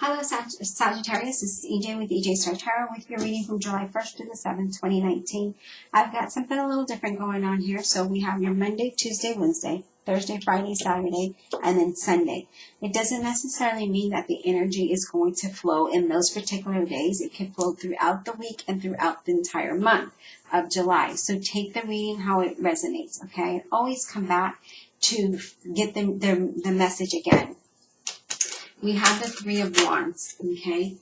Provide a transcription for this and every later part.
Hello, Sagittarius. This is EJ with EJ Star Tarot with your reading from July 1st to the 7th, 2019. I've got something a little different going on here. So we have your Monday, Tuesday, Wednesday, Thursday, Friday, Saturday, and then Sunday. It doesn't necessarily mean that the energy is going to flow in those particular days. It can flow throughout the week and throughout the entire month of July. So take the reading how it resonates, okay? Always come back to get the message again. We have the Three of Wands, okay?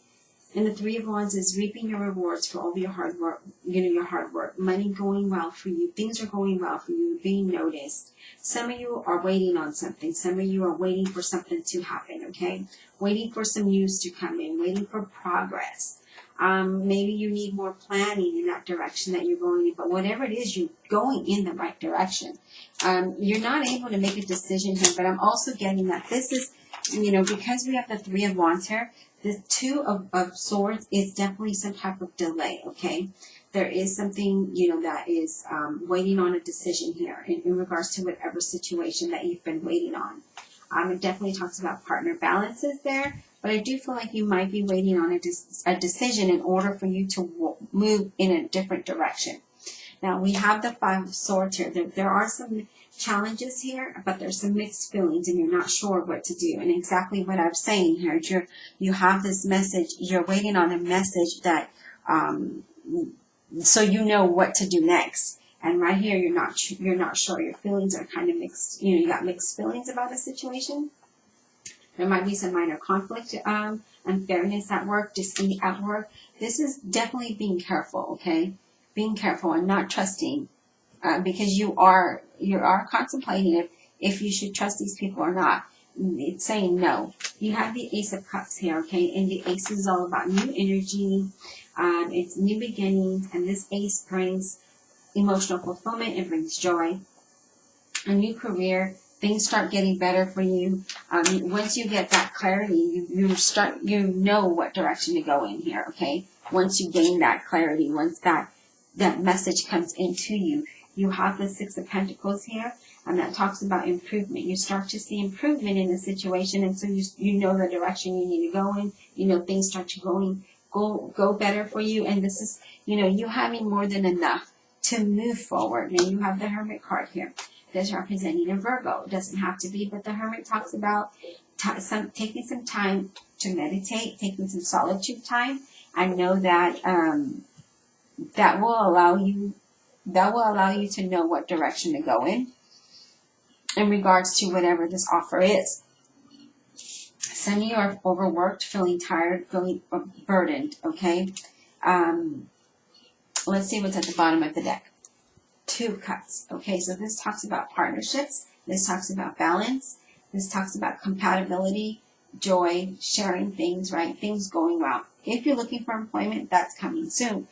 And the Three of Wands is reaping your rewards for all your hard work, your hard work. Money going well for you. Things are going well for you, being noticed. Some of you are waiting on something. Some of you are waiting for something to happen, okay? Waiting for some news to come in, waiting for progress. Maybe you need more planning in that direction that you're going in, but whatever it is, you're going in the right direction. You're not able to make a decision here, but I'm also getting that this is, because we have the Three of Wands here, the Two of Swords is definitely some type of delay, okay? There is something, that is waiting on a decision here in regards to whatever situation that you've been waiting on. It definitely talks about partner balances there, but I do feel like you might be waiting on a decision in order for you to move in a different direction. Now, we have the Five of Swords here. There are some challenges here, but there's some mixed feelings and you're not sure what to do. And exactly what I'm saying here, you have this message, you're waiting on a message that, so you know what to do next. And right here, you're not sure. Your feelings are kind of mixed. You got mixed feelings about the situation. There might be some minor conflict, unfairness at work, deceit at work. This is definitely being careful, okay? Being careful and not trusting, because you are contemplating if you should trust these people or not. It's saying no. You have the Ace of Cups here, okay? And the Ace is all about new energy. It's new beginnings, and this Ace brings emotional fulfillment. It brings joy, a new career. Things start getting better for you. Once you get that clarity, you know what direction to go in here, okay? Once you gain that clarity, once that message comes into you, you have the Six of Pentacles here, and that talks about improvement. You start to see improvement in the situation, and so you know the direction you need to go in. Things start to go better for you, and this is, you having more than enough to move forward. Now you have the Hermit card here. That's representing a Virgo. It doesn't have to be, but the Hermit talks about taking some time to meditate, taking some solitude time. I know that that will allow you to know what direction to go in regards to whatever this offer is. Some of you are overworked, feeling tired, feeling burdened, okay? Let's see what's at the bottom of the deck. Two of Cups. Okay, so this talks about partnerships. This talks about balance. This talks about compatibility, joy, sharing things, right? Things going well. If you're looking for employment, that's coming soon.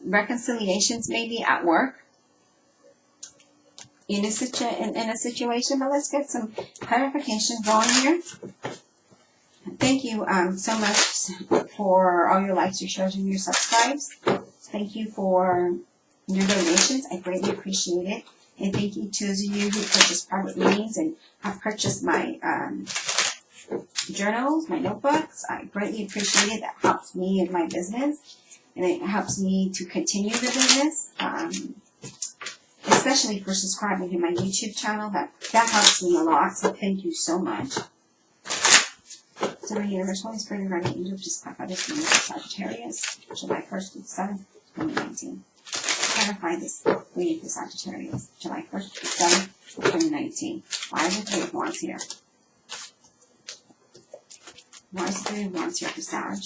Reconciliations maybe at work in a situation, but let's get some clarification going here. Thank you so much for all your likes, your shares, and your subscribes. Thank you for your donations. I greatly appreciate it. And thank you to those of you who purchased private readings and have purchased my journals, my notebooks. I greatly appreciate it. That helps me in my business. And it helps me to continue the business. Especially for subscribing to my YouTube channel. That helps me a lot. So thank you so much. So my universe, Holy Spirit, and guardian angel, just clarify this reading for Sagittarius, July 1st to the 7th, 2019. Clarify this reading for Sagittarius, July 1st to the 7th, 2019. Why is the Three of Wands here? Why is the Three of Wands here for Sag,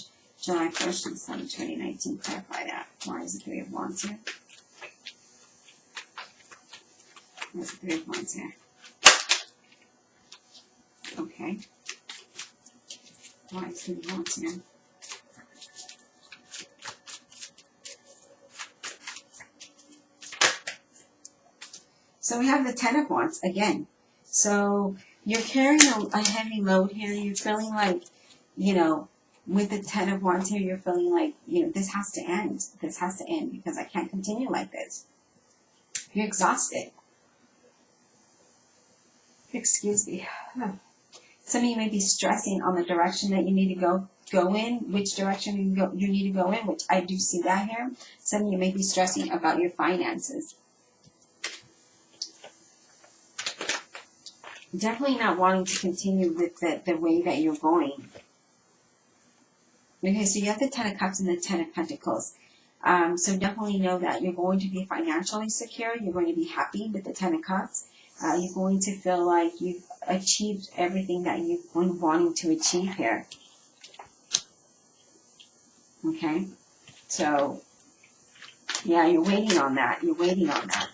July 1st to the 7th, 2019? Clarify that. Why is the Three of Wands here? Where's the Three of Wands here? Okay. Why is the Three of Wands here? So we have the Ten of Wands again. So you're carrying a heavy load here. You're feeling like, with the Ten of Wands here, you're feeling like, this has to end. This has to end because I can't continue like this. You're exhausted. Excuse me. Some of you may be stressing on the direction that you need to go in, which direction you need to go in, which I do see that here. Some of you may be stressing about your finances. Definitely not wanting to continue with the way that you're going. Okay, so you have the Ten of Cups and the Ten of Pentacles. So definitely know that you're going to be financially secure. You're going to be happy with the Ten of Cups. You're going to feel like you've achieved everything that you've been wanting to achieve here. Okay, so yeah, you're waiting on that. You're waiting on that.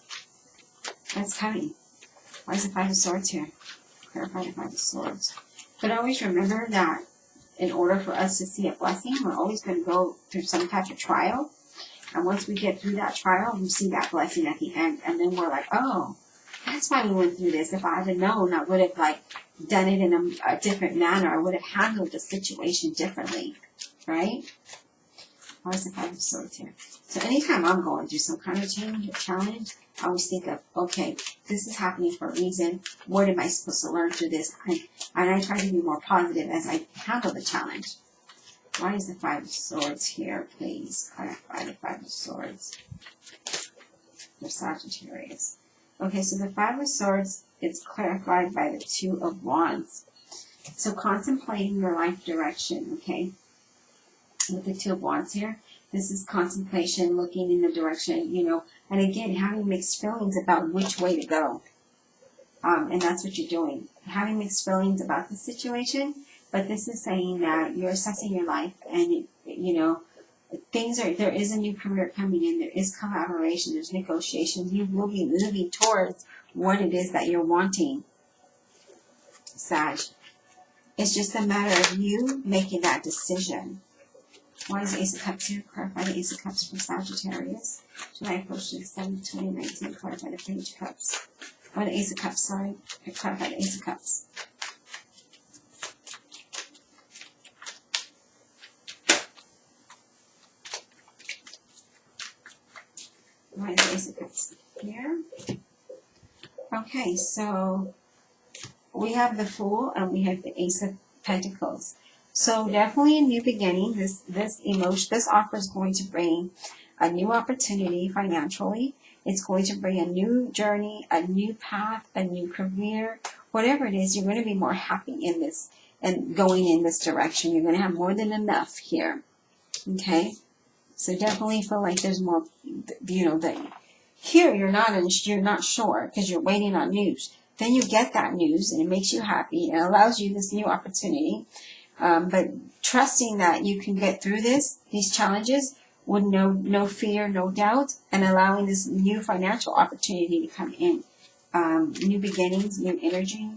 That's coming. Why is the Five of Swords here? Clarify the Five of Swords. But always remember that in order for us to see a blessing, we're always going to go through some type of trial. And once we get through that trial, we see that blessing at the end. And then we're like, oh, that's why we went through this. If I had known, I would have done it in a different manner. I would have handled the situation differently. Right? Why is the Five of Swords here? So anytime I'm going through some kind of change or challenge, I always think of, okay, this is happening for a reason. What am I supposed to learn through this? And I try to be more positive as I handle the challenge. Why is the Five of Swords here, please? Clarify the Five of Swords for Sagittarius. Okay, so the Five of Swords is clarified by the Two of Wands. So contemplating your life direction, okay? With the Two of Wands here, this is contemplation, looking in the direction, and again, having mixed feelings about which way to go. And that's what you're doing. Having mixed feelings about the situation, but this is saying that you're assessing your life and, there is a new career coming in, there is collaboration, there's negotiation. You will be moving towards what it is that you're wanting, Sag. It's just a matter of you making that decision. Why is the Ace of Cups here? Clarify the Ace of Cups for Sagittarius. July 1st to the 7th, 2019. Clarify the Page of Cups. Or the Ace of Cups, sorry. Clarify the Ace of Cups. Why is the Ace of Cups here? Okay, so we have the Fool and we have the Ace of Pentacles. So definitely a new beginning. This offer is going to bring a new opportunity financially. It's going to bring a new journey, a new path, a new career. Whatever it is, you're going to be more happy in this and going in this direction. You're going to have more than enough here. Okay? So definitely feel like there's more, that here you're not sure because you're waiting on news. Then you get that news and it makes you happy and allows you this new opportunity. But trusting that you can get through these challenges with no fear, no doubt, and allowing this new financial opportunity to come in. New beginnings, new energy.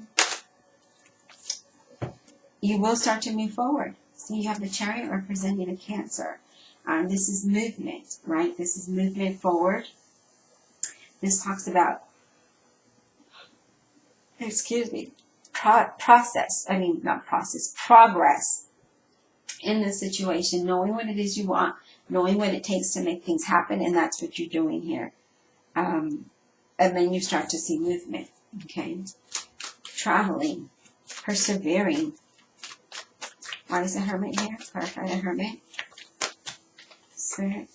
You will start to move forward. So you have the Chariot representing a Cancer. This is movement, right? This is movement forward. This talks about, progress in the situation, knowing what it is you want, knowing what it takes to make things happen, and that's what you're doing here. And then you start to see movement, okay? Traveling, persevering. Why is the Hermit here? Clarify the Hermit. Spirit.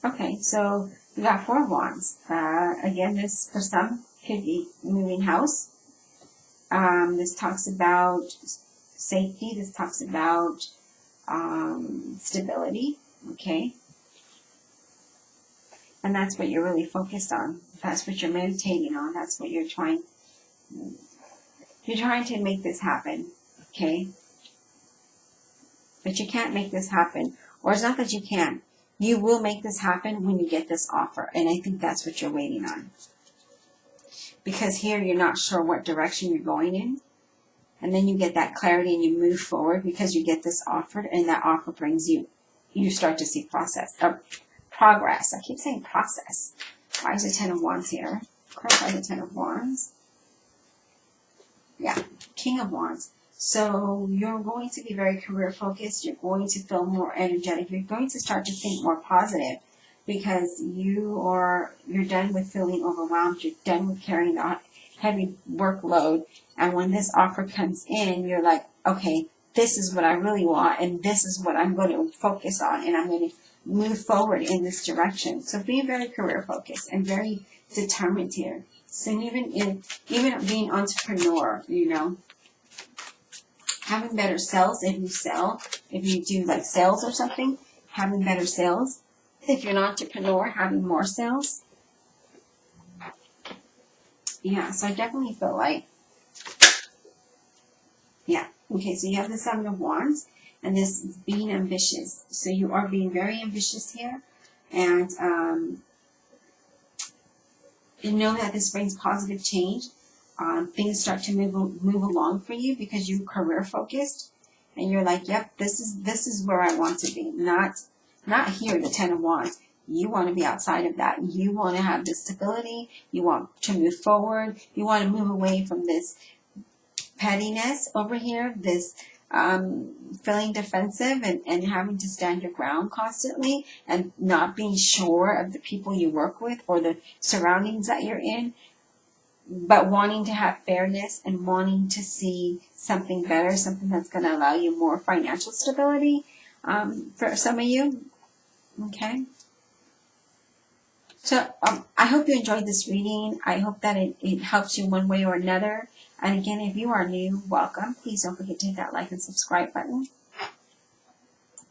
Okay, so we got Four of Wands. Again, this for some could be moving house. This talks about safety. This talks about stability. Okay, and that's what you're really focused on. That's what you're meditating on. That's what you're trying. You're trying to make this happen. Okay, but you can't make this happen, or it's not that you can't. You will make this happen when you get this offer. And I think that's what you're waiting on. Because here you're not sure what direction you're going in. And then you get that clarity and you move forward because you get this offer. And that offer brings you start to see progress. I keep saying process. Why is the Ten of Wands here? Clarify the Ten of Wands. Yeah, King of Wands. So you're going to be very career focused. You're going to feel more energetic. You're going to start to think more positive because you're done with feeling overwhelmed. You're done with carrying heavy workload. And when this offer comes in, you're like, okay, this is what I really want, and this is what I'm going to focus on, and I'm going to move forward in this direction. So be very career focused and very determined here. So even being entrepreneur, having better sales if you sell, if you do like sales or something, having better sales. If you're an entrepreneur, having more sales. Yeah, so I definitely feel like, yeah. Okay, so you have the Seven of Wands, and this is being ambitious. So you are being very ambitious here, and you know that this brings positive change. Things start to move along for you because you're career focused, and you're like, yep, this is where I want to be. Not here, the Ten of Wands. You want to be outside of that. You want to have this stability. You want to move forward. You want to move away from this pettiness over here, this feeling defensive and having to stand your ground constantly and not being sure of the people you work with or the surroundings that you're in, but wanting to have fairness and wanting to see something better, something that's going to allow you more financial stability for some of you. Okay. So I hope you enjoyed this reading. I hope that it helps you one way or another. And again, if you are new, welcome. Please don't forget to hit that like and subscribe button.